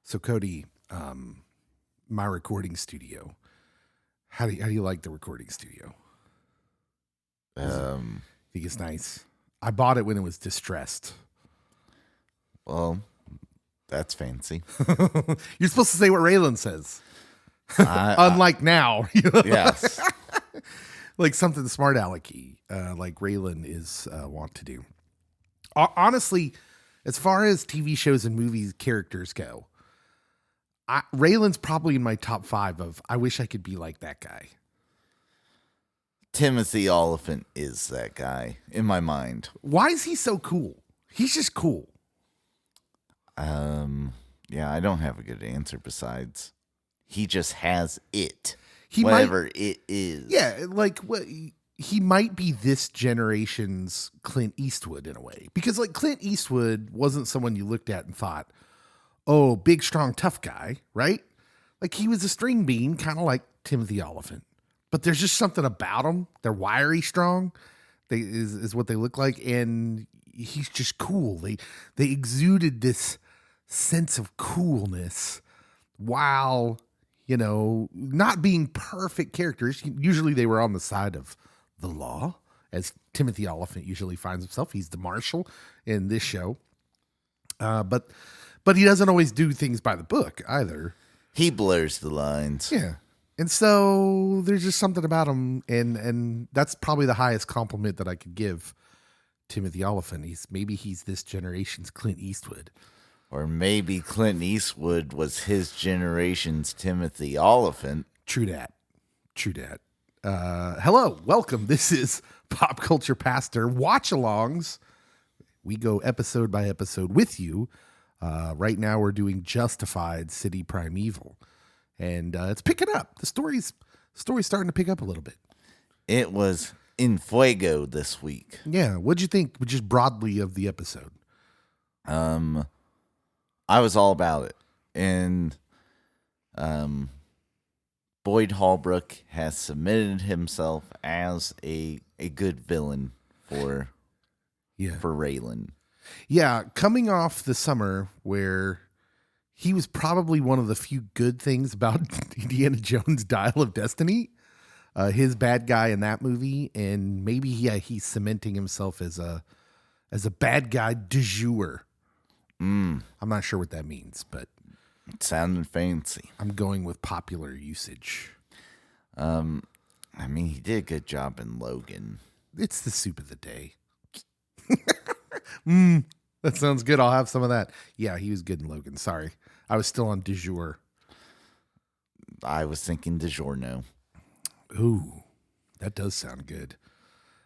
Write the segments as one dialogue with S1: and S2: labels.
S1: So Cody, my recording studio. How do you like the recording studio? Think it's nice. I bought it when it was distressed.
S2: Well, that's fancy.
S1: You're supposed to say what Raylan says. Unlike now.
S2: Yes.
S1: Like something smart alecky, like Raylan is want to do. Honestly, as far as TV shows and movies characters go, Raylan's probably in my top 5 of I wish I could be like that guy.
S2: Timothy Oliphant is that guy in my mind.
S1: Why is he so cool? He's just cool.
S2: Yeah, I don't have a good answer besides he just has it.
S1: It
S2: is.
S1: Yeah, like he might be this generation's Clint Eastwood in a way. Because like Clint Eastwood wasn't someone you looked at and thought, oh, big, strong, tough guy, right? Like he was a string bean, kind of like Timothy Oliphant. But there's just something about them. They're wiry strong. Is what they look like. And he's just cool. They exuded this sense of coolness while, not being perfect characters. Usually they were on the side of the law, as Timothy Oliphant usually finds himself. He's the marshal in this show. But he doesn't always do things by the book either.
S2: He blurs the lines.
S1: Yeah. And so there's just something about him, and that's probably the highest compliment that I could give Timothy Oliphant. Maybe he's this generation's Clint Eastwood.
S2: Or maybe Clint Eastwood was his generation's Timothy Oliphant.
S1: True dat. Hello, welcome. This is Pop Culture Pastor Watch-Alongs. We go episode by episode with you. Right now we're doing Justified City Primeval. And it's picking up. The story's starting to pick up a little bit.
S2: It was in fuego this week.
S1: Yeah. What'd you think just broadly of the episode?
S2: I was all about it. And Boyd Holbrook has submitted himself as a good villain for Raylan.
S1: Yeah, coming off the summer where he was probably one of the few good things about Indiana Jones' Dial of Destiny, his bad guy in that movie, and maybe he's cementing himself as a bad guy du jour. I'm not sure what that means, but
S2: it sounded fancy.
S1: I'm going with popular usage.
S2: He did a good job in Logan.
S1: It's the soup of the day. That sounds good. I'll have some of that. Yeah, he was good in Logan. Sorry. I was still on du jour.
S2: I was thinking DiGiorno.
S1: Ooh, that does sound good.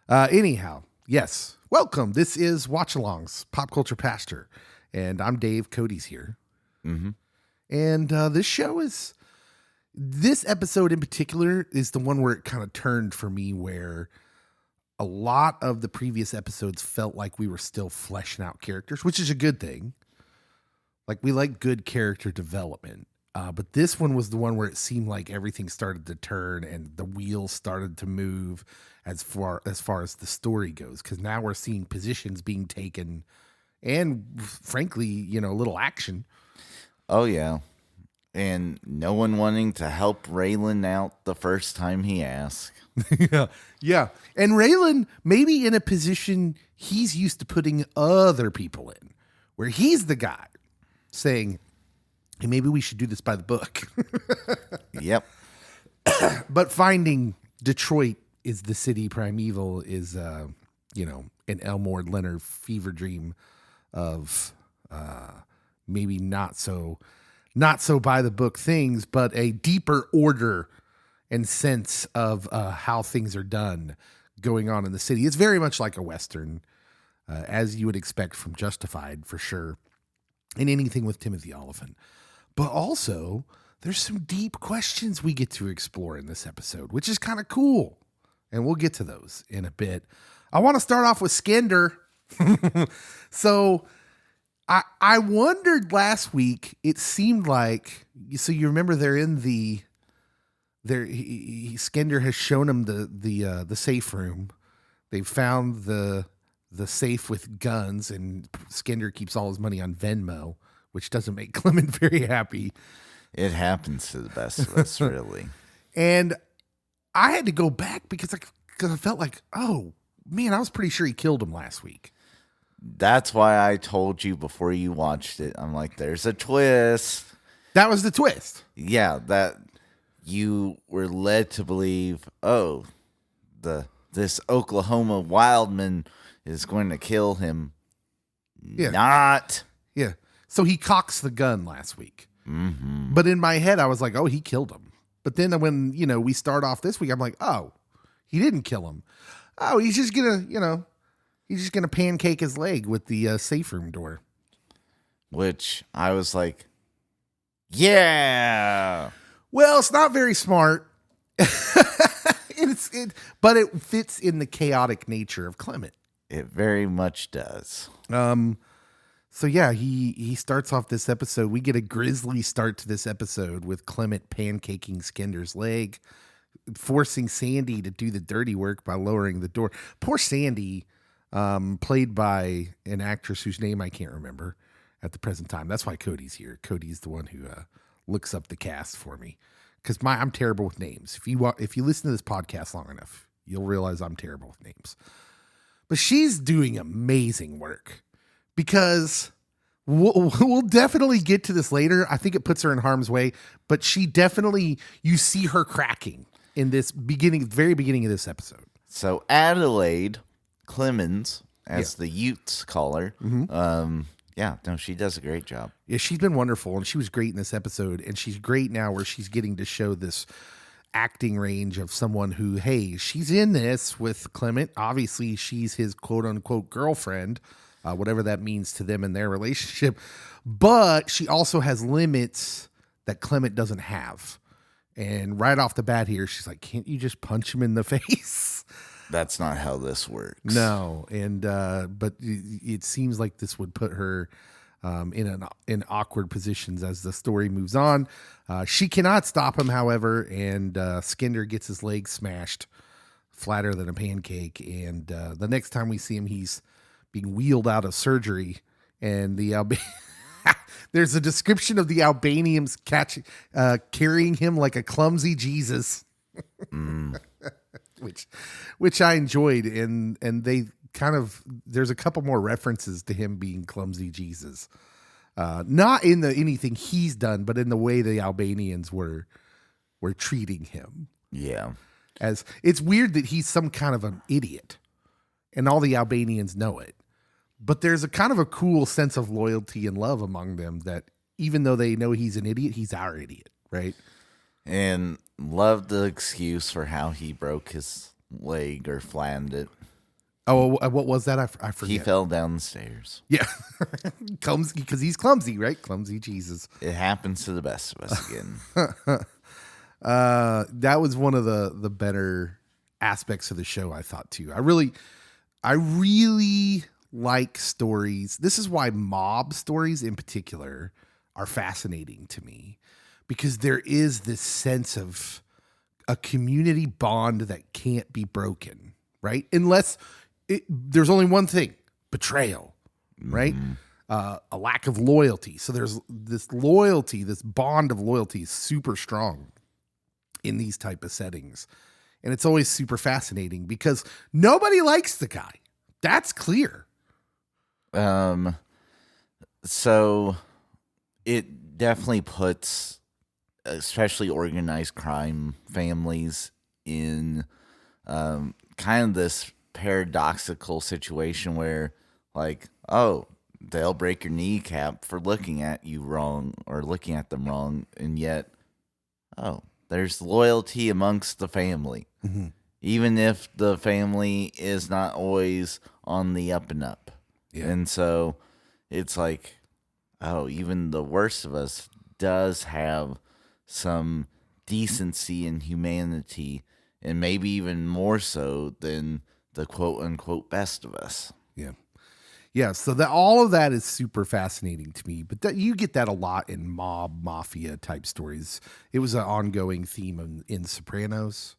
S1: Anyhow, yes. Welcome. This is Watch-Alongs, Pop Culture Pastor. And I'm Dave. Cody's here.
S2: Mm-hmm.
S1: And this episode in particular is the one where it kind of turned for me, where a lot of the previous episodes felt like we were still fleshing out characters, which is a good thing. Like, we like good character development. But this one was the one where it seemed like everything started to turn and the wheels started to move as far as the story goes. Because now we're seeing positions being taken and, frankly, a little action.
S2: Oh, yeah. And no one wanting to help Raylan out the first time he asked.
S1: Yeah. And Raylan, maybe in a position he's used to putting other people in, where he's the guy saying, hey, maybe we should do this by the book.
S2: Yep.
S1: But finding Detroit is the city primeval is, an Elmore Leonard fever dream of maybe not so by the book things, but a deeper order and sense of how things are done going on in the city. It's very much like a Western, as you would expect from Justified, for sure, and anything with Timothy Oliphant. But also, there's some deep questions we get to explore in this episode, which is kind of cool. And we'll get to those in a bit. I want to start off with Skender. So I wondered last week, it seemed like, so you remember they're in Skender has shown him the safe room. They've found the safe with guns, and Skender keeps all his money on Venmo, which doesn't make Clement very happy.
S2: It happens to the best of us, really.
S1: And I had to go back because I felt like, oh, man, I was pretty sure he killed him last week.
S2: That's why I told you before you watched it. I'm like, there's a twist.
S1: That was the twist.
S2: Yeah, that you were led to believe, oh, this Oklahoma wildman is going to kill him.
S1: Yeah.
S2: Not.
S1: Yeah. So he cocks the gun last week.
S2: Mm-hmm.
S1: But in my head, I was like, oh, he killed him. But then when, we start off this week, I'm like, oh, he didn't kill him. Oh, he's just going to, he's just going to pancake his leg with the safe room door.
S2: Which I was like, yeah.
S1: Well, it's not very smart. But it fits in the chaotic nature of Clement.
S2: It very much does.
S1: So yeah, he starts off this episode. We get a grisly start to this episode with Clement pancaking Skinder's leg, forcing Sandy to do the dirty work by lowering the door. Poor Sandy, played by an actress whose name I can't remember at the present time. That's why Cody's here. Cody's the one who looks up the cast for me, because I'm terrible with names. If you listen to this podcast long enough, you'll realize I'm terrible with names. But she's doing amazing work, because we'll definitely get to this later. I think it puts her in harm's way, but you see her cracking in this very beginning of this episode.
S2: So Adelaide Clemens, as the Utes call her, she does a great job.
S1: Yeah, she's been wonderful, and she was great in this episode, and she's great now where she's getting to show this acting range of someone who, hey, she's in this with Clement. Obviously, she's his quote-unquote girlfriend, whatever that means to them in their relationship, but she also has limits that Clement doesn't have. And right off the bat here, she's like, can't you just punch him in the face?
S2: That's not how this works.
S1: No, and but it seems like this would put her in awkward positions as the story moves on. She cannot stop him, however, and Skinder gets his leg smashed flatter than a pancake. And the next time we see him, he's being wheeled out of surgery, and there's a description of the Albanians carrying him like a clumsy Jesus. Which I enjoyed, and they there's a couple more references to him being clumsy Jesus, not in anything he's done, but in the way the Albanians were treating him.
S2: Yeah,
S1: as it's weird that he's some kind of an idiot, and all the Albanians know it. But there's a kind of a cool sense of loyalty and love among them that even though they know he's an idiot, he's our idiot, right?
S2: And love the excuse for how he broke his leg or flattened it.
S1: Oh, what was that? I forget.
S2: He fell down the stairs.
S1: Yeah. Clumsy, because he's clumsy, right? Clumsy Jesus.
S2: It happens to the best of us again.
S1: That was one of the better aspects of the show, I thought, too. I really like stories. This is why mob stories in particular are fascinating to me, because there is this sense of a community bond that can't be broken, right? Unless there's only one thing: betrayal, right? A lack of loyalty. So there's this loyalty, this bond of loyalty is super strong in these type of settings. And it's always super fascinating because nobody likes the guy. That's clear.
S2: So it definitely puts especially organized crime families in kind of this paradoxical situation where, like, oh, they'll break your kneecap for looking at you wrong or looking at them wrong, and yet, oh, there's loyalty amongst the family, even if the family is not always on the up and up. Yeah. And so it's like, oh, even the worst of us does have some decency and humanity, and maybe even more so than the quote-unquote best of us.
S1: Yeah. Yeah, so all of that is super fascinating to me, but you get that a lot in mafia type stories. It was an ongoing theme in Sopranos,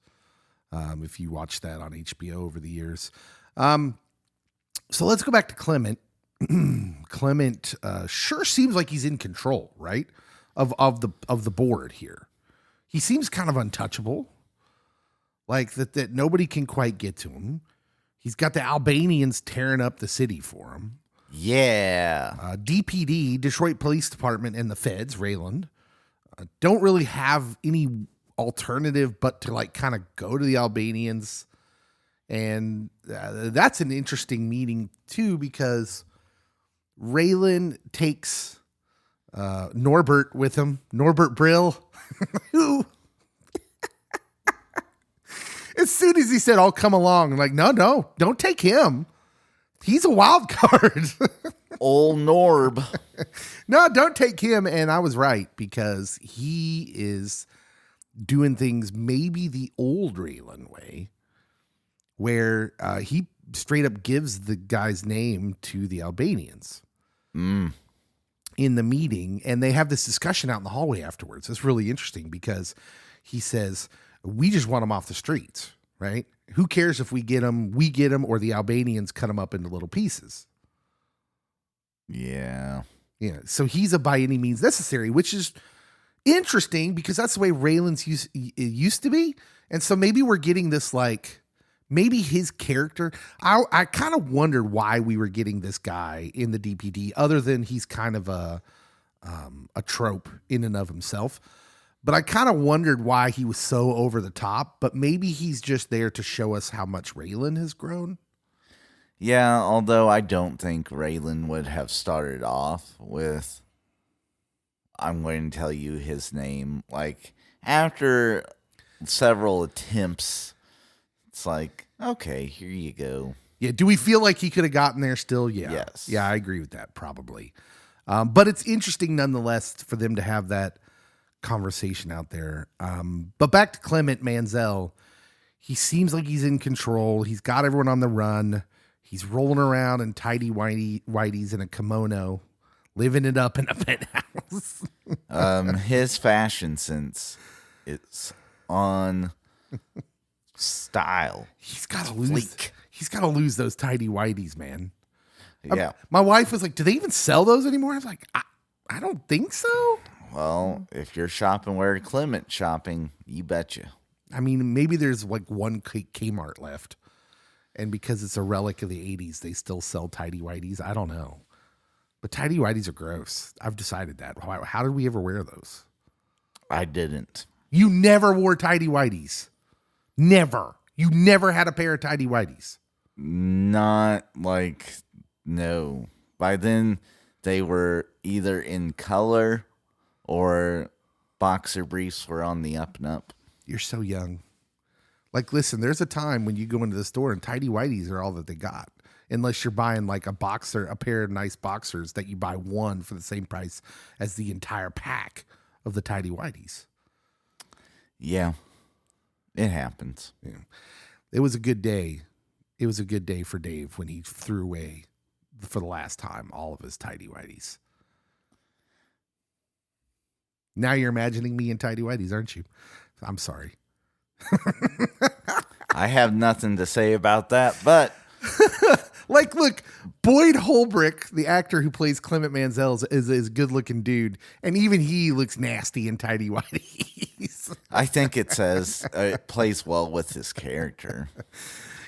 S1: if you watch that on HBO over the years. So let's go back to Clement. Clement sure seems like he's in control, right? Of the board here. He seems kind of untouchable. Like that nobody can quite get to him. He's got the Albanians tearing up the city for him.
S2: Yeah.
S1: DPD, Detroit Police Department, and the feds, Raylan, don't really have any alternative but to like kind of go to the Albanians. And that's an interesting meeting too, because Raylan takes Norbert with him, Norbert Brill, who as soon as he said, I'll come along, I'm like, no, don't take him. He's a wild card.
S2: Old Norb.
S1: No, don't take him. And I was right, because he is doing things maybe the old Raylan way, where he straight up gives the guy's name to the Albanians in the meeting. And they have this discussion out in the hallway afterwards. It's really interesting, because he says, we just want them off the streets, right? Who cares if we get them, or the Albanians cut them up into little pieces.
S2: Yeah.
S1: Yeah. So he's a by any means necessary, which is interesting, because that's the way Raylan's used to be. And so maybe we're getting this, like, maybe his character. I kind of wondered why we were getting this guy in the DPD, other than he's kind of a trope in and of himself. But I kind of wondered why he was so over the top. But maybe he's just there to show us how much Raylan has grown.
S2: Yeah, although I don't think Raylan would have started off with, I'm going to tell you his name. Like, after several attempts, it's like, okay, here you go.
S1: Yeah, do we feel like he could have gotten there still? Yeah.
S2: Yes.
S1: Yeah, I agree with that, probably. But it's interesting nonetheless for them to have that conversation out there. But back to Clement Mansell. He seems like he's in control. He's got everyone on the run. He's rolling around in tighty whiteys in a kimono, living it up in a penthouse.
S2: His fashion sense is on style.
S1: He's got to lose. He's got to lose those tighty whiteys, man.
S2: Yeah.
S1: My wife was like, "Do they even sell those anymore?" I was like, "I don't think so."
S2: Well, if you're shopping where Clement's shopping, you betcha.
S1: I mean, maybe there's like one Kmart left. And because it's a relic of the 80s, they still sell tighty whiteys. I don't know. But tighty whiteys are gross. I've decided that. How did we ever wear those?
S2: I didn't.
S1: You never wore tighty whiteys. Never. You never had a pair of tighty whiteys.
S2: Not like, no. By then, they were either in color or boxer briefs were on the up and up.
S1: You're so young. Like, listen, there's a time when you go into the store and tighty whiteys are all that they got. Unless you're buying like a pair of nice boxers that you buy one for the same price as the entire pack of the tighty whiteys.
S2: Yeah, it happens.
S1: Yeah. It was a good day. It was a good day for Dave when he threw away, for the last time, all of his tighty whiteys. Now you're imagining me in tighty whiteys, aren't you? I'm sorry.
S2: I have nothing to say about that, but
S1: like, look, Boyd Holbrook, the actor who plays Clement Mansell, is a good-looking dude, and even he looks nasty in tighty whities.
S2: I think it says it plays well with his character.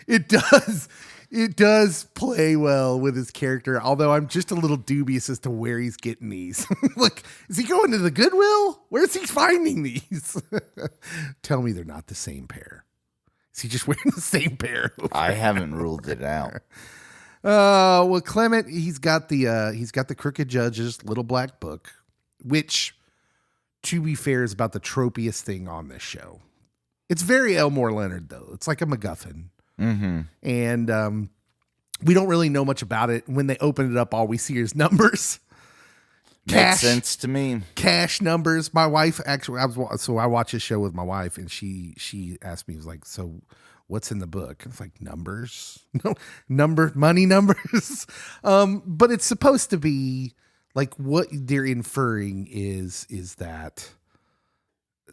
S1: It does. It does play well with his character, although I'm just a little dubious as to where he's getting these. Look, is he going to the Goodwill? Where's he finding these? Tell me they're not the same pair. Is he just wearing the same pair?
S2: I haven't ruled it out.
S1: Well, Clement, he's got the Crooked Judge's Little Black Book, which, to be fair, is about the tropiest thing on this show. It's very Elmore Leonard, though. It's like a MacGuffin.
S2: Mm-hmm.
S1: And we don't really know much about it. When they open it up, all we see is numbers.
S2: Makes sense to me.
S1: Cash numbers. My wife actually, I watch this show with my wife, and she asked me, was like, "So, what's in the book?" I was like, "Numbers, money numbers." But it's supposed to be like, what they're inferring is that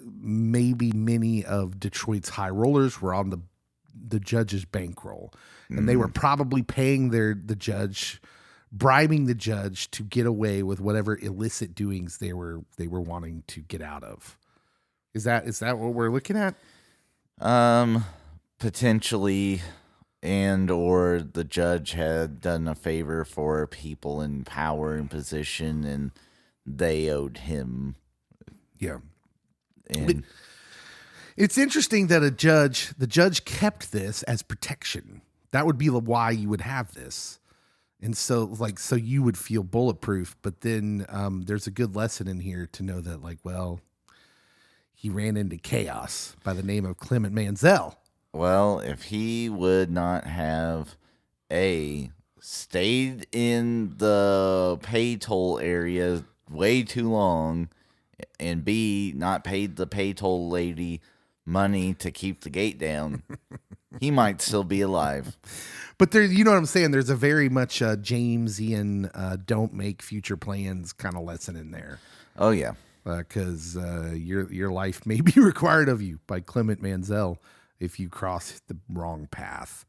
S1: maybe many of Detroit's high rollers were on the judge's bankroll, and they were probably paying the judge bribing the judge to get away with whatever illicit doings they were wanting to get out of. Is that what we're looking at?
S2: Potentially, and or the judge had done a favor for people in power and position, and they owed him.
S1: Yeah.
S2: And
S1: it's interesting that the judge kept this as protection. That would be why you would have this. And so you would feel bulletproof, but then there's a good lesson in here to know that he ran into chaos by the name of Clement Mansell.
S2: well, if he would not have stayed in the pay toll area way too long, and B, not paid the pay toll lady money to keep the gate down, he might still be alive.
S1: But there, you know what I'm saying? There's a very much Jamesian don't make future plans kind of lesson in there.
S2: Oh, yeah.
S1: Because your life may be required of you by Clement Mansell if you cross the wrong path.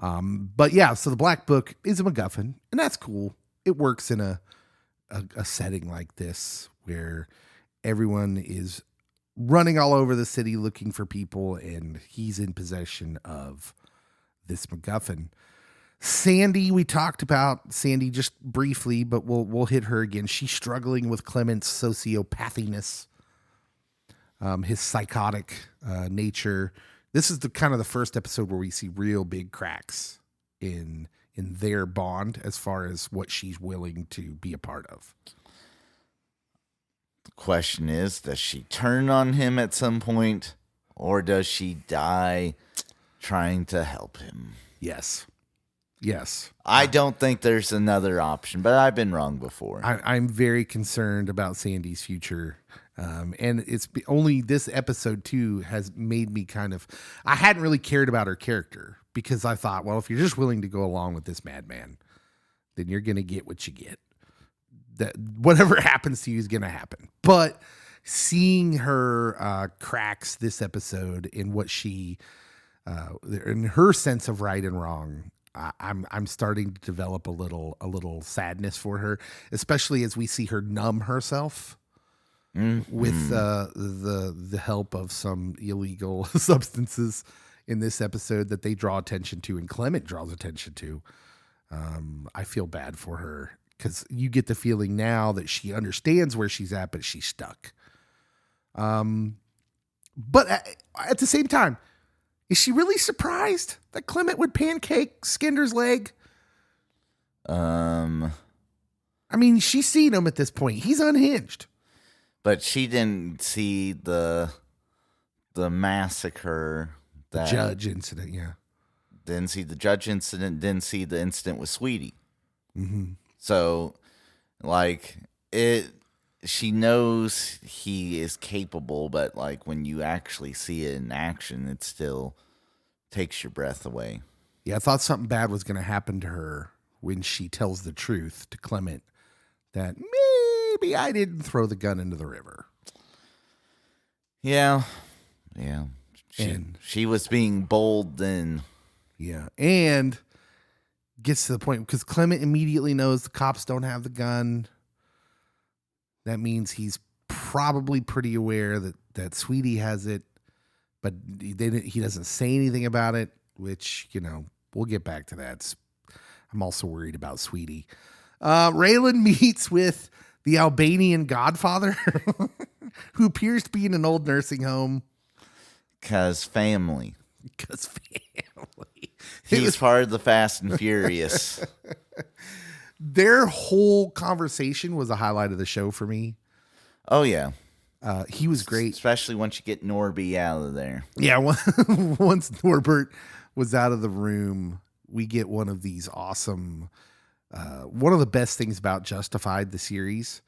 S1: But yeah, so the Black Book is a MacGuffin, and that's cool. It works in a setting like this where everyone is running all over the city looking for people, and he's in possession of this MacGuffin. Sandy, we talked about Sandy just briefly, but we'll hit her again. She's struggling with Clement's sociopathiness, his psychotic nature. This is the kind of the first episode where we see real big cracks in their bond as far as what she's willing to be a part of.
S2: The question is, does she turn on him at some point, or does she die trying to help him?
S1: Yes.
S2: I don't think there's another option, but I've been wrong before.
S1: I'm very concerned about Sandy's future. And it's only this episode too has made me I hadn't really cared about her character because I thought, well, if you're just willing to go along with this madman, then you're going to get what you get. That whatever happens to you is going to happen. But seeing her cracks this episode in what she, in her sense of right and wrong, I'm starting to develop a little sadness for her, especially as we see her numb herself with the help of some illegal substances in this episode that they draw attention to and Clement draws attention to. I feel bad for her because you get the feeling now that she understands where she's at, but she's stuck. But at the same time, is she really surprised that Clement would pancake Skinder's leg? I mean, she's seen him at this point. He's unhinged.
S2: But she didn't see the massacre.
S1: The judge incident, yeah.
S2: Didn't see the judge incident, didn't see the incident with Sweetie.
S1: Mm-hmm.
S2: So, she knows he is capable, but when you actually see it in action, it still takes your breath away.
S1: Yeah, I thought something bad was going to happen to her when she tells the truth to Clement that maybe I didn't throw the gun into the river.
S2: Yeah. She was being bold then.
S1: Yeah, and gets to the point because Clement immediately knows the cops don't have the gun. That means he's probably pretty aware that Sweetie has it, but he doesn't say anything about it, which, we'll get back to that. I'm also worried about Sweetie. Raylan meets with the Albanian godfather who appears to be in an old nursing home.
S2: Because family.
S1: Family.
S2: He's part of the Fast and Furious.
S1: Their whole conversation was a highlight of the show for me.
S2: Oh, yeah.
S1: He was great.
S2: Especially once you get Norby out of there.
S1: Yeah, once Norbert was out of the room, we get one of these awesome... one of the best things about Justified, the series,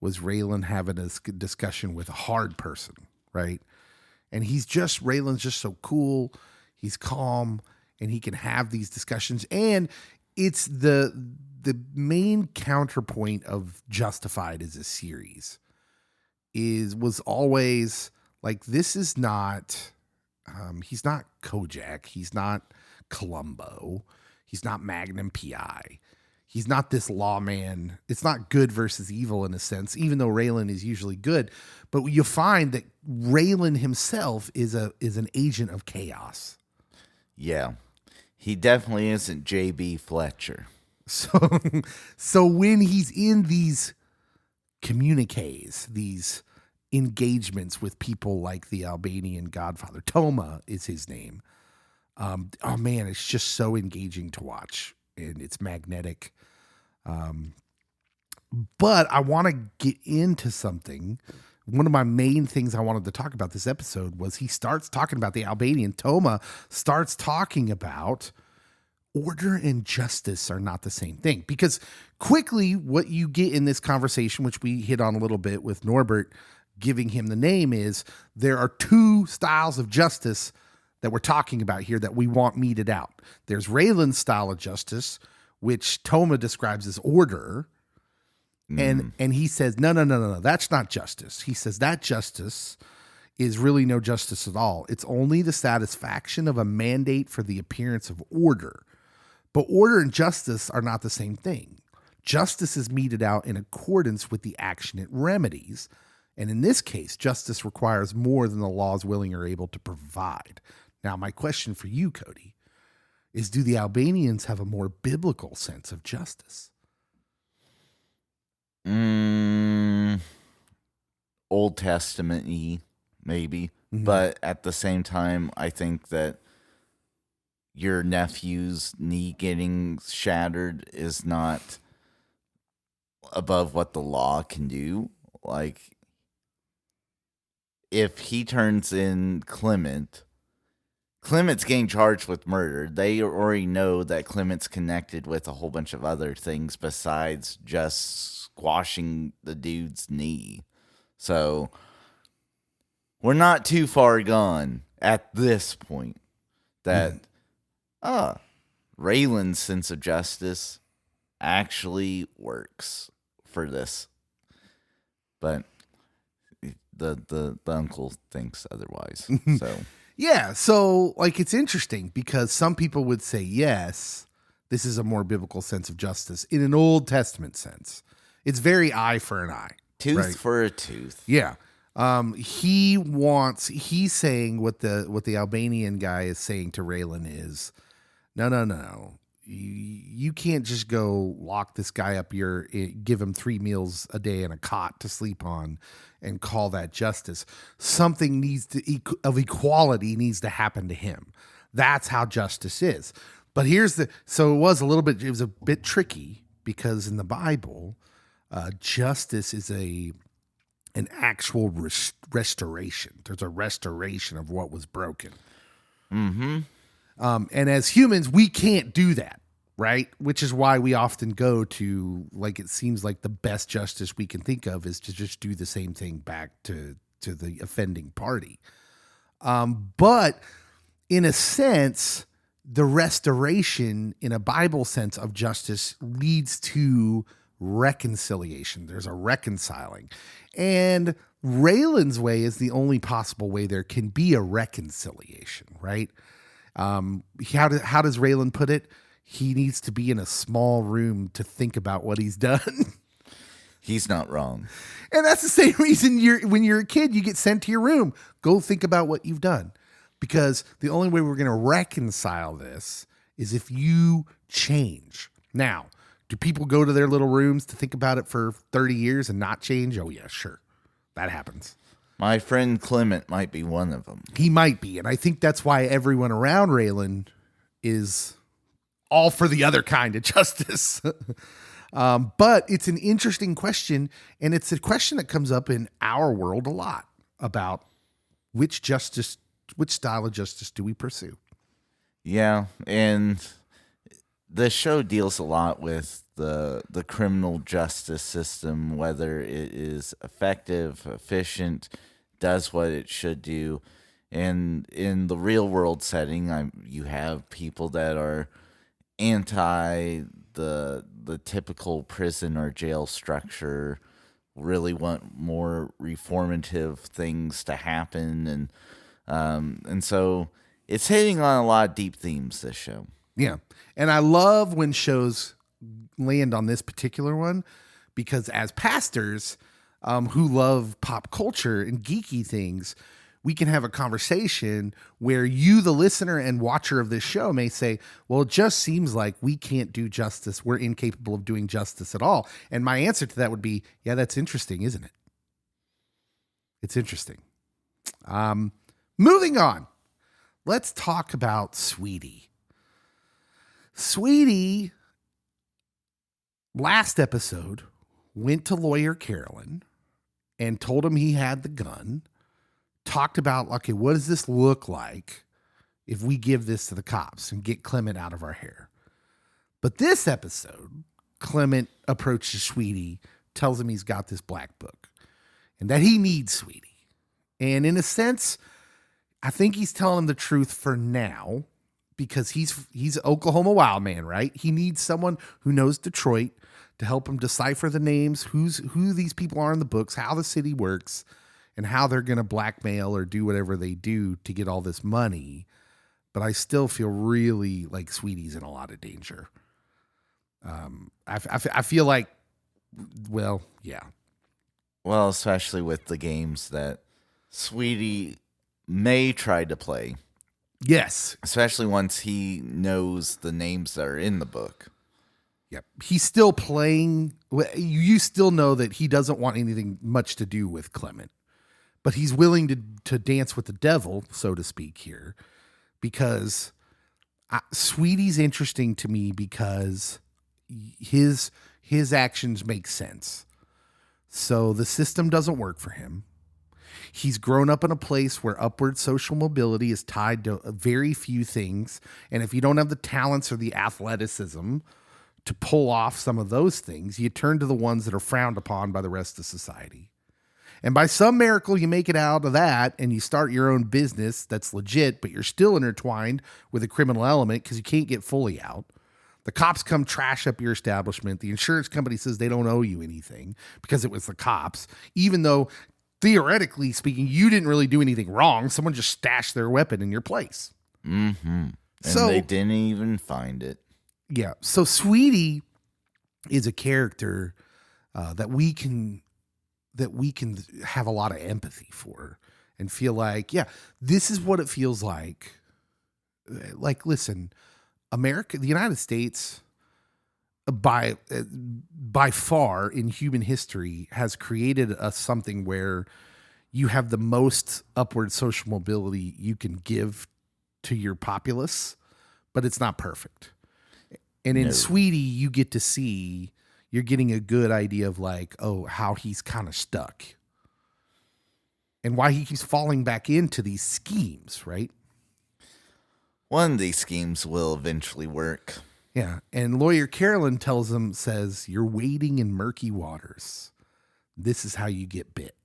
S1: was Raylan having a discussion with a hard person, right? And Raylan's just so cool. He's calm, and he can have these discussions. And it's the main counterpoint of Justified as a series was always this is not, he's not Kojak. He's not Columbo. He's not Magnum PI. He's not this lawman. It's not good versus evil in a sense, even though Raylan is usually good. But you find that Raylan himself is an agent of chaos.
S2: Yeah. He definitely isn't J.B. Fletcher.
S1: So when he's in these communiques, these engagements with people like the Albanian godfather, Toma is his name. Oh man, it's just so engaging to watch, and it's magnetic. But I want to get into something. One of my main things I wanted to talk about this episode was he starts talking about the Albanian. Toma starts talking about order and justice are not the same thing. Because quickly what you get in this conversation, which we hit on a little bit with Norbert giving him the name, is there are two styles of justice that we're talking about here that we want meted out. There's Raylan's style of justice, which Toma describes as order. And he says, no, that's not justice. He says that justice is really no justice at all. It's only the satisfaction of a mandate for the appearance of order. But order and justice are not the same thing. Justice is meted out in accordance with the action it remedies. And in this case, justice requires more than the law is willing or able to provide. Now, my question for you, Cody, is do the Albanians have a more biblical sense of justice?
S2: Old Testament-y, maybe. Mm-hmm. But at the same time, I think that your nephew's knee getting shattered is not above what the law can do. Like, if he turns in Clement's getting charged with murder. They already know that Clement's connected with a whole bunch of other things besides just squashing the dude's knee. So we're not too far gone at this point that Raylan's sense of justice actually works for this. But the uncle thinks otherwise. So
S1: yeah, so like it's interesting because some people would say yes, this is a more biblical sense of justice in an Old Testament sense. It's very eye for an eye.
S2: Tooth for a tooth.
S1: Yeah. He's saying what the Albanian guy is saying to Raylan is, no. You can't just go lock this guy up give him 3 meals a day and a cot to sleep on and call that justice. Something of equality needs to happen to him. That's how justice is. But so it was a bit tricky because in the Bible, justice is an actual restoration. There's a restoration of what was broken.
S2: Mm-hmm.
S1: And as humans, we can't do that, right? Which is why we often go to, like, it seems like the best justice we can think of is to just do the same thing back to the offending party. But in a sense, the restoration in a Bible sense of justice leads to reconciliation. There's a reconciling. And Raylan's way is the only possible way there can be a reconciliation, right? How does Raylan put it? He needs to be in a small room to think about what he's done.
S2: He's not wrong.
S1: And that's the same reason when you're a kid, you get sent to your room. Go think about what you've done. Because the only way we're going to reconcile this is if you change. Now, do people go to their little rooms to think about it for 30 years and not change? Oh, yeah, sure. That happens.
S2: My friend Clement might be one of them.
S1: He might be. And I think that's why everyone around Raylan is all for the other kind of justice. But it's an interesting question. And it's a question that comes up in our world a lot about which style of justice do we pursue?
S2: Yeah. And the show deals a lot with the criminal justice system, whether it is effective, efficient, does what it should do. And in the real world setting, you have people that are anti the typical prison or jail structure, really want more reformative things to happen, and so it's hitting on a lot of deep themes, this show.
S1: Yeah. And I love when shows land on this particular one because as pastors who love pop culture and geeky things, we can have a conversation where you, the listener and watcher of this show, may say, well, it just seems like we can't do justice. We're incapable of doing justice at all. And my answer to that would be, yeah, that's interesting, isn't it? It's interesting. Moving on. Let's talk about Sweetie. Sweetie, last episode, went to lawyer Carolyn and told him he had the gun. Talked about, okay, what does this look like if we give this to the cops and get Clement out of our hair? But this episode, Clement approaches Sweetie, tells him he's got this black book and that he needs Sweetie. And in a sense, I think he's telling him the truth for now because he's Oklahoma wild man, right? He needs someone who knows Detroit to help him decipher the names, who these people are in the books, how the city works, and how they're going to blackmail or do whatever they do to get all this money. But I still feel really like Sweetie's in a lot of danger. I feel like, well, yeah.
S2: Well, especially with the games that Sweetie may try to play.
S1: Yes.
S2: Especially once he knows the names that are in the book.
S1: Yep. He's still playing. You still know that he doesn't want anything much to do with Clement. But he's willing to dance with the devil, so to speak, here, because Sweetie's interesting to me because his actions make sense. So the system doesn't work for him. He's grown up in a place where upward social mobility is tied to very few things. And if you don't have the talents or the athleticism to pull off some of those things, you turn to the ones that are frowned upon by the rest of society. And by some miracle, you make it out of that and you start your own business that's legit, but you're still intertwined with a criminal element because you can't get fully out. The cops come trash up your establishment. The insurance company says they don't owe you anything because it was the cops, even though theoretically speaking, you didn't really do anything wrong. Someone just stashed their weapon in your place.
S2: Mm-hmm. And
S1: so,
S2: they didn't even find it.
S1: Yeah. So Sweetie is a character that we can have a lot of empathy for and feel like, yeah, this is what it feels like. Like, listen, America, the United States, by far in human history has created something where you have the most upward social mobility you can give to your populace, but it's not perfect. And in Sweetie, you get to see, you're getting a good idea of like, oh, how he's kind of stuck and why he keeps falling back into these schemes, right?
S2: One of these schemes will eventually work.
S1: Yeah. And lawyer Carolyn says, you're wading in murky waters. This is how you get bit.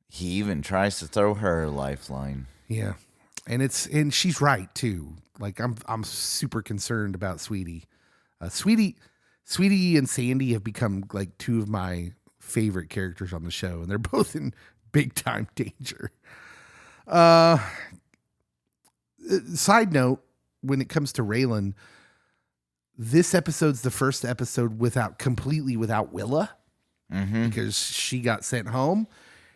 S2: He even tries to throw her a lifeline.
S1: Yeah. And she's right too. Like I'm super concerned about Sweetie. Sweetie and Sandy have become like two of my favorite characters on the show, and they're both in big time danger. Side note, when it comes to Raylan, this episode's the first episode completely without Willa, because she got sent home,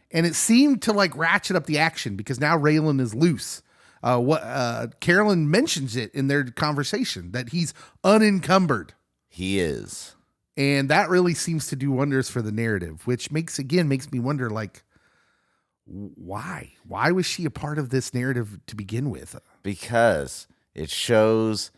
S1: and it seemed to like ratchet up the action because now Raylan is loose. Carolyn mentions it in their conversation that he's unencumbered.
S2: He is.
S1: And that really seems to do wonders for the narrative, which makes me wonder, like, why? Why was she a part of this narrative to begin with?
S2: Because it shows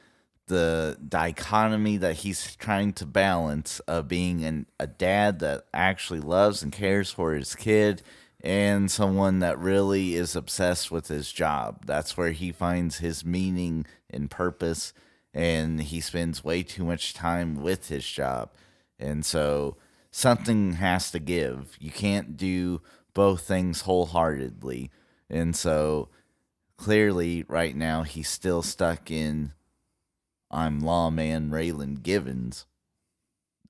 S2: the dichotomy that he's trying to balance of being a dad that actually loves and cares for his kid and someone that really is obsessed with his job. That's where he finds his meaning and purpose, and he spends way too much time with his job. And so something has to give. You can't do both things wholeheartedly. And so clearly right now he's still stuck in, I'm lawman Raylan Givens.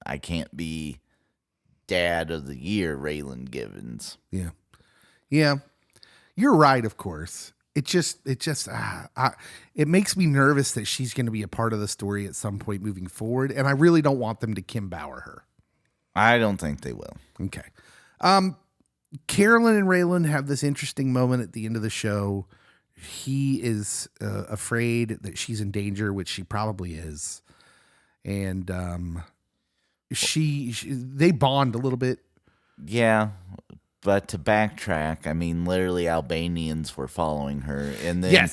S2: I can't be dad of the year Raylan Givens.
S1: Yeah. Yeah. You're right, of course. it makes me nervous that she's going to be a part of the story at some point moving forward. And I really don't want them to Kim Bauer her.
S2: I don't think they will.
S1: Okay. Carolyn and Raylan have this interesting moment at the end of the show. He is afraid that she's in danger, which she probably is. And they bond a little bit.
S2: Yeah. But to backtrack, I mean, literally Albanians were following her. And then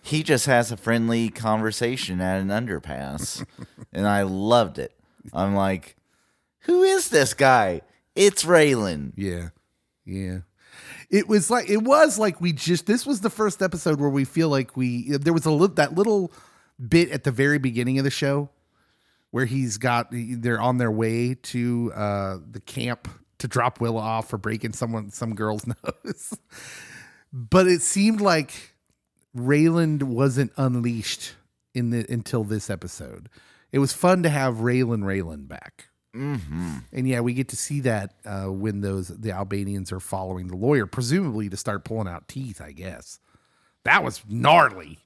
S2: he just has a friendly conversation at an underpass. And I loved it. I'm like, who is this guy? It's Raylan.
S1: Yeah. Yeah. It was like this was the first episode where we feel like there was that little bit at the very beginning of the show where they're on their way to the camp to drop Willa off for breaking some girl's nose. But it seemed like Raylan wasn't unleashed until this episode. It was fun to have Raylan back.
S2: Mm-hmm.
S1: And yeah, we get to see that when the Albanians are following the lawyer, presumably to start pulling out teeth, I guess. That was gnarly.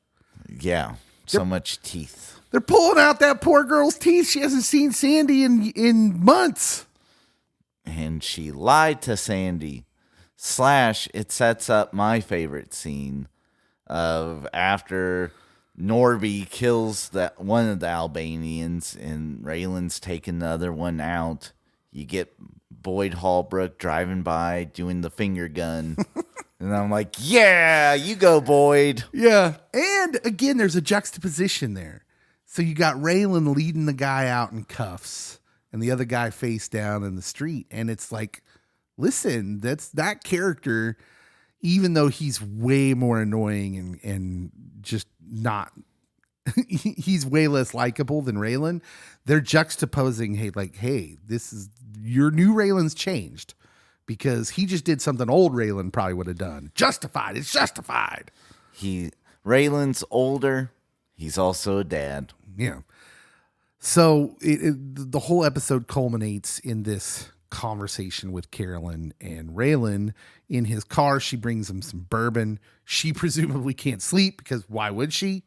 S2: Yeah, so much teeth.
S1: They're pulling out that poor girl's teeth. She hasn't seen Sandy in months.
S2: And she lied to Sandy. / it sets up my favorite scene of after Norby kills one of the Albanians and Raylan's taking the other one out. You get Boyd Holbrook driving by doing the finger gun. And I'm like, yeah, you go, Boyd.
S1: Yeah. And again, there's a juxtaposition there. So you got Raylan leading the guy out in cuffs and the other guy face down in the street. And it's like, listen, that character, even though he's way more annoying and just not, he's way less likable than Raylan. They're juxtaposing, hey, this is your new Raylan's changed because he just did something old Raylan probably would have done. Justified. It's justified.
S2: Raylan's older. He's also a dad.
S1: Yeah. So the whole episode culminates in this conversation with Carolyn and Raylan in his car. She brings him some bourbon. She presumably can't sleep because why would she?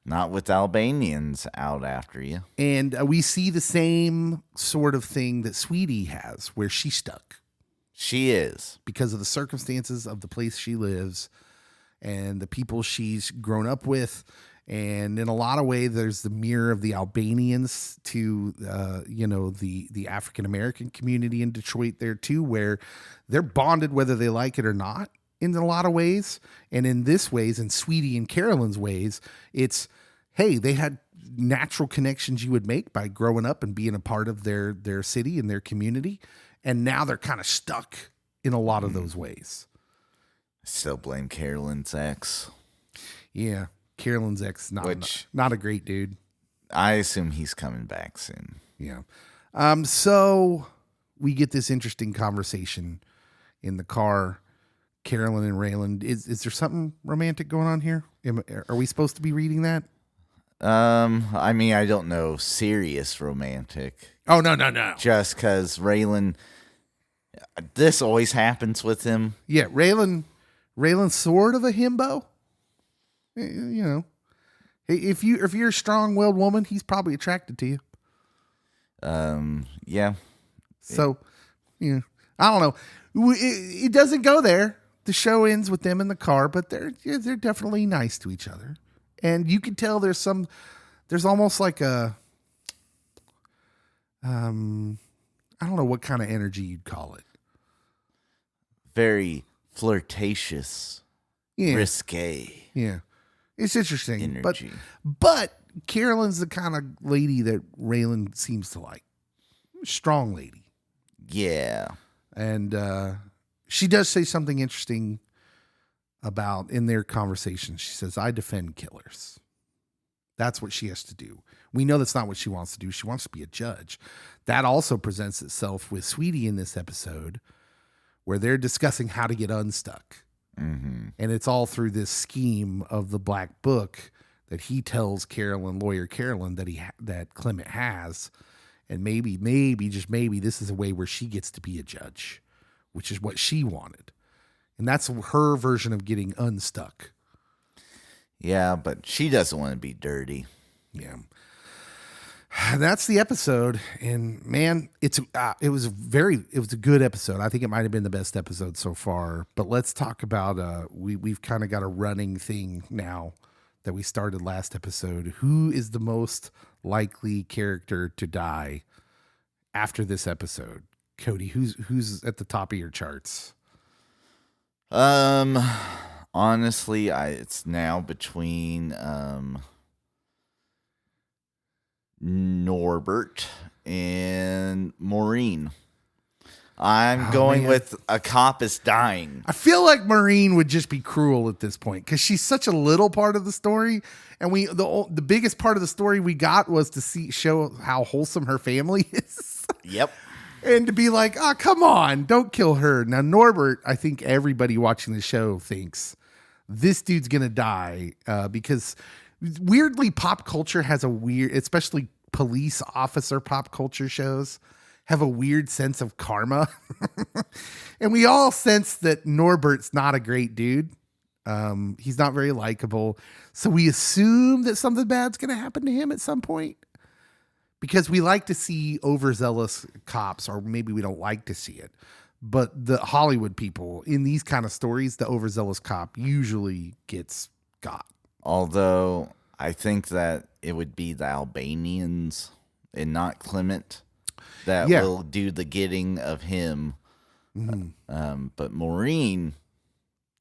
S2: Not with Albanians out after you.
S1: And we see the same sort of thing that Sweetie has where she's stuck.
S2: She is.
S1: Because of the circumstances of the place she lives and the people she's grown up with. And in a lot of ways, there's the mirror of the Albanians to, the African-American community in Detroit there too, where they're bonded whether they like it or not in a lot of ways. And in this ways, in Sweetie and Carolyn's ways, it's, hey, they had natural connections you would make by growing up and being a part of their city and their community. And now they're kind of stuck in a lot of those ways.
S2: I still blame Carolyn's ex.
S1: Yeah. Carolyn's ex, not a great dude.
S2: I assume he's coming back soon.
S1: Yeah. So we get this interesting conversation in the car. Carolyn and Raylan. Is there something romantic going on here? Are we supposed to be reading that?
S2: I mean, I don't know. Serious romantic.
S1: Oh, no.
S2: Just because Raylan, this always happens with him.
S1: Yeah, Raylan's sort of a himbo. You know, if you're a strong-willed woman, he's probably attracted to you.
S2: Yeah.
S1: So, I don't know. It doesn't go there. The show ends with them in the car, but they're definitely nice to each other, and you can tell there's almost like a I don't know what kind of energy you'd call it.
S2: Very flirtatious, risque.
S1: Yeah. It's interesting,
S2: energy.
S1: but Carolyn's the kind of lady that Raylan seems to like. Strong lady.
S2: Yeah.
S1: And she does say something interesting about in their conversation. She says, I defend killers. That's what she has to do. We know that's not what she wants to do. She wants to be a judge. That also presents itself with Sweetie in this episode where they're discussing how to get unstuck.
S2: Mm-hmm.
S1: And it's all through this scheme of the black book that he tells lawyer Carolyn that Clement has. And maybe, just maybe this is a way where she gets to be a judge, which is what she wanted. And that's her version of getting unstuck
S2: Yeah, but she doesn't want to be dirty.
S1: Yeah. That's the episode, and man, it was a good episode. I think it might have been the best episode so far. But let's talk about we've kind of got a running thing now that we started last episode. Who is the most likely character to die after this episode? Cody, who's at the top of your charts?
S2: Honestly, it's now between Norbert and Maureen. I'm going with a cop is dying.
S1: I feel like Maureen would just be cruel at this point because she's such a little part of the story, and the biggest part of the story we got was to show how wholesome her family is.
S2: Yep.
S1: And to be like, oh, come on, don't kill her. Now, Norbert, I think everybody watching the show thinks this dude's going to die because weirdly, pop culture has a weird, especially police officer pop culture shows, have a weird sense of karma. And we all sense that Norbert's not a great dude. He's not very likable. So we assume that something bad's going to happen to him at some point. Because we like to see overzealous cops, or maybe we don't like to see it. But the Hollywood people, in these kind of stories, the overzealous cop usually gets got.
S2: Although I think that it would be the Albanians and not Clement that will do the getting of him. Mm-hmm. But Maureen,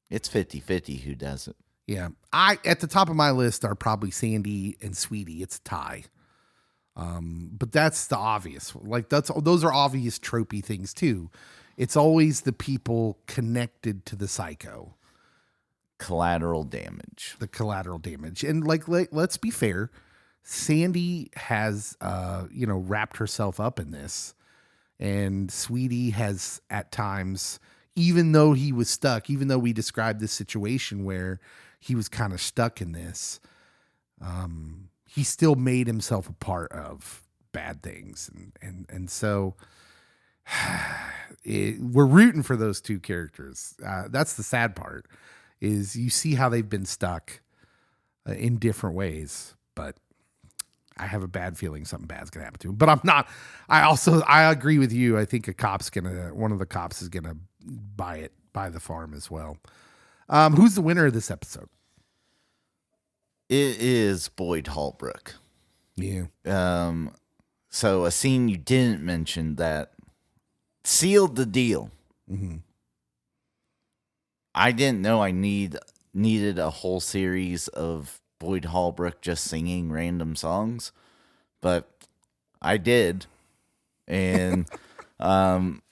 S2: it's 50-50 who does it.
S1: Yeah. At the top of my list are probably Sandy and Sweetie. It's a tie. But that's the obvious. Like those are obvious tropey things too. It's always the people connected to the psycho.
S2: Collateral damage.
S1: The collateral damage. And let's be fair. Sandy has, wrapped herself up in this, and Sweetie has at times, even though he was stuck, even though we described this situation where he was kind of stuck in this, he still made himself a part of bad things. And so we're rooting for those two characters. That's the sad part, is you see how they've been stuck in different ways, but I have a bad feeling something bad's going to happen to him, but I'm not. I agree with you. I think one of the cops is going to buy the farm as well. Who's the winner of this episode?
S2: It is Boyd Holbrook.
S1: Yeah.
S2: So a scene you didn't mention that sealed the deal. Mm-hmm. I didn't know I needed a whole series of Boyd Holbrook just singing random songs, but I did. And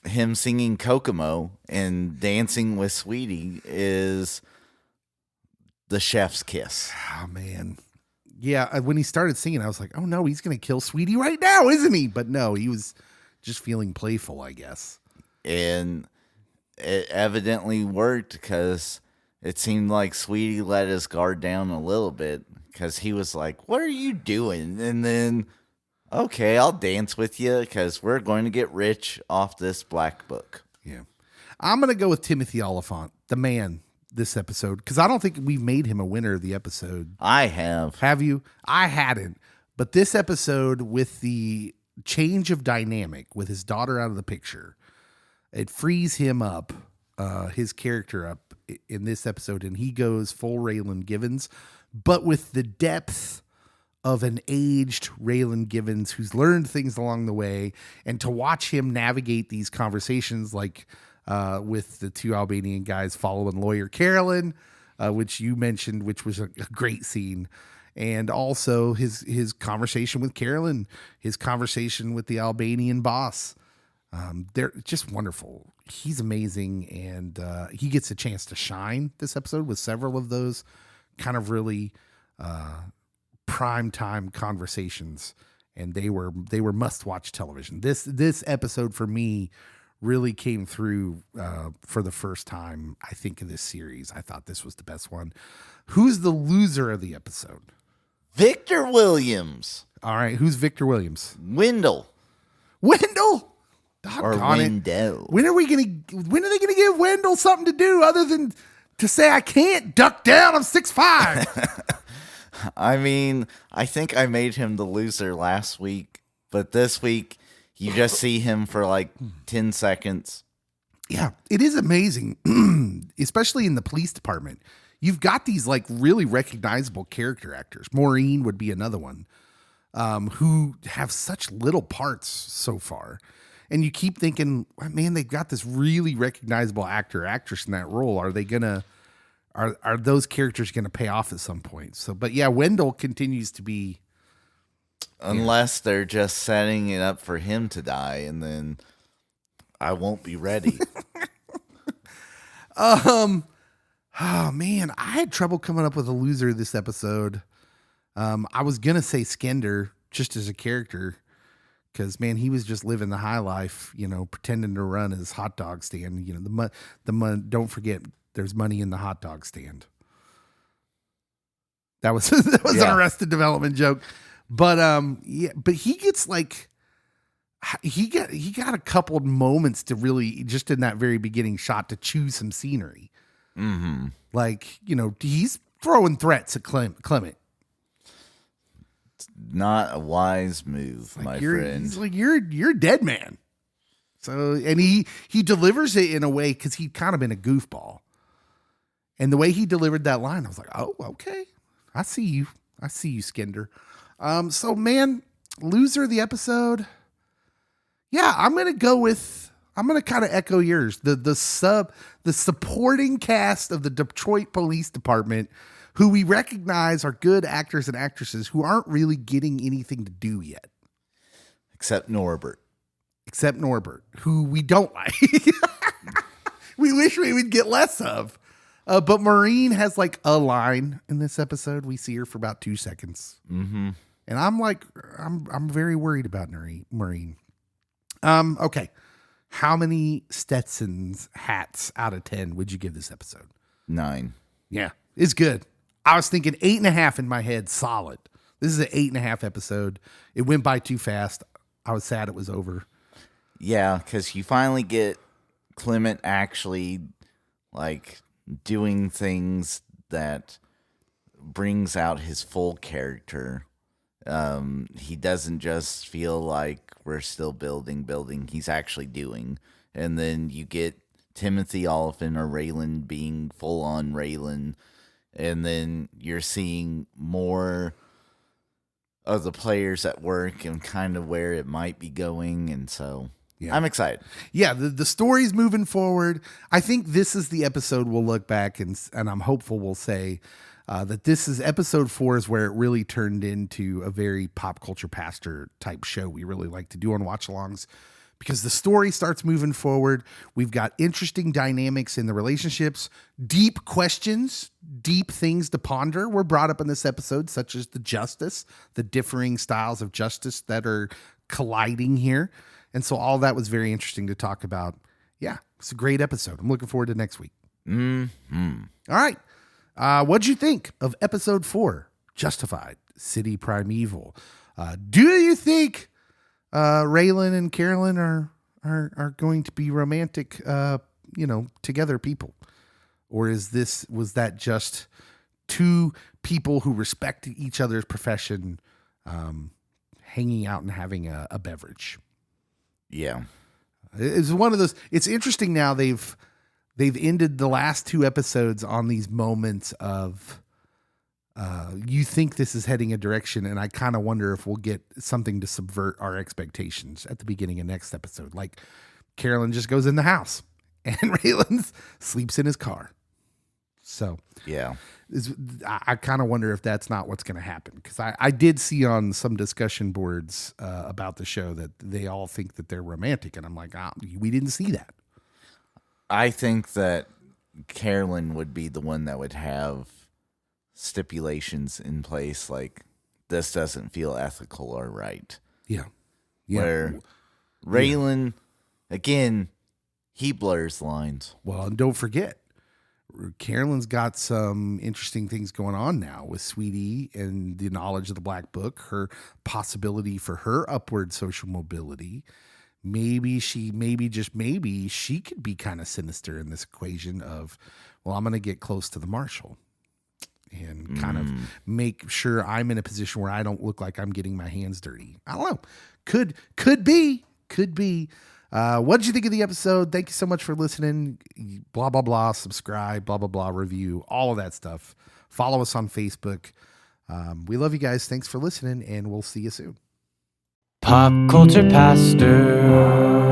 S2: him singing Kokomo and dancing with Sweetie is the chef's kiss.
S1: Oh, man. Yeah, when he started singing, I was like, oh, no, he's going to kill Sweetie right now, isn't he? But no, he was just feeling playful, I guess.
S2: And it evidently worked because it seemed like Sweetie let his guard down a little bit because he was like, what are you doing? And then, okay, I'll dance with you because we're going to get rich off this black book.
S1: Yeah. I'm going to go with Timothy Oliphant, the man, this episode, because I don't think we've made him a winner of the episode.
S2: I have.
S1: Have you? I hadn't. But this episode, with the change of dynamic, with his daughter out of the picture, it frees him up, his character up in this episode, and he goes full Raylan Givens, but with the depth of an aged Raylan Givens who's learned things along the way. And to watch him navigate these conversations, like with the two Albanian guys following lawyer Carolyn, which you mentioned, which was a great scene. And also his conversation with Carolyn, his conversation with the Albanian boss. They're just wonderful. He's amazing. And he gets a chance to shine this episode with several of those kind of really prime time conversations. And they were must watch television. This episode for me really came through for the first time, I think, in this series. I thought this was the best one. Who's the loser of the episode?
S2: Victor Williams.
S1: All right. Who's Victor Williams?
S2: Wendell.
S1: Or
S2: Wendell.
S1: When are they going to give Wendell something to do other than To say I can't duck down, I'm 6'5".
S2: I mean, I think I made him the loser last week, but this week you just see him for like 10 seconds.
S1: Yeah, it is amazing, especially in the police department. You've got these like really recognizable character actors. Maureen would be another one, who have such little parts so far. And you keep thinking, man, they've got this really recognizable actor, actress in that role. Are they gonna, are those characters gonna pay off at some point? So, but yeah, Wendell continues to be,
S2: unless they're just setting it up for him to die, and then I won't be ready.
S1: oh man, I had trouble coming up with a loser this episode. I was gonna say Skender just as a character. Because, man, he was just living the high life, pretending to run his hot dog stand. Don't forget, there's money in the hot dog stand. That was an Arrested Development joke. But but he gets like he got a couple of moments to really, just in that very beginning shot, to choose some scenery.
S2: Mm-hmm.
S1: Like, he's throwing threats at Clement.
S2: Not a wise move,
S1: like
S2: my friend.
S1: He's like, you're a dead man. So, and he delivers it in a way, because he'd kind of been a goofball. And the way he delivered that line, I was like, oh, okay. I see you, Skender. So, man, loser of the episode. Yeah, I'm going to kind of echo yours. The supporting cast of the Detroit Police Department, who we recognize are good actors and actresses who aren't really getting anything to do yet.
S2: Except Norbert,
S1: who we don't like. We wish we would get less of. But Maureen has like a line in this episode. We see her for about 2 seconds.
S2: Mm-hmm.
S1: And I'm like, I'm very worried about Maureen. Okay. How many Stetson's hats out of 10 would you give this episode?
S2: 9.
S1: Yeah, it's good. I was thinking 8.5 in my head, solid. This is an 8.5 episode. It went by too fast. I was sad it was over.
S2: Yeah, because you finally get Clement actually like doing things that brings out his full character. He doesn't just feel like we're still building. He's actually doing. And then you get Timothy Oliphant or Raylan being full on Raylan. And then you're seeing more of the players at work and kind of where it might be going. And so I'm excited.
S1: Yeah, the story's moving forward. I think this is the episode we'll look back and I'm hopeful we'll say that this is episode 4 is where it really turned into a very pop culture pastor type show we really like to do on watch-alongs. Because the story starts moving forward. We've got interesting dynamics in the relationships, deep questions, deep things to ponder were brought up in this episode, such as the justice, the differing styles of justice that are colliding here. And so all that was very interesting to talk about. Yeah, it's a great episode. I'm looking forward to next week.
S2: Mm-hmm.
S1: All right. What'd you think of episode 4, Justified, City Primeval? Do you think Raylan and Carolyn are going to be romantic, together people? Or was that just two people who respect each other's profession, hanging out and having a beverage?
S2: Yeah.
S1: It's one of those, it's interesting now they've ended the last 2 episodes on these moments of, you think this is heading a direction, and I kind of wonder if we'll get something to subvert our expectations at the beginning of next episode. Like Carolyn just goes in the house and Raylan sleeps in his car. So
S2: yeah,
S1: I kind of wonder if that's not what's going to happen. Because I did see on some discussion boards about the show that they all think that they're romantic. And I'm like, we didn't see that.
S2: I think that Carolyn would be the one that would have stipulations in place, like this doesn't feel ethical or right.
S1: Yeah.
S2: Where Raylan, again, he blurs lines.
S1: Well, and don't forget, Carolyn's got some interesting things going on now with Sweetie and the knowledge of the Black Book, her possibility for her upward social mobility. maybe she could be kind of sinister in this equation of, well, I'm going to get close to the marshal and kind of make sure I'm in a position where I don't look like I'm getting my hands dirty. I don't know. Could be. What did you think of the episode? Thank you so much for listening. Blah, blah, blah. Subscribe, blah, blah, blah. Review, all of that stuff. Follow us on Facebook. We love you guys. Thanks for listening, and we'll see you soon.
S3: Pop Culture Pastor.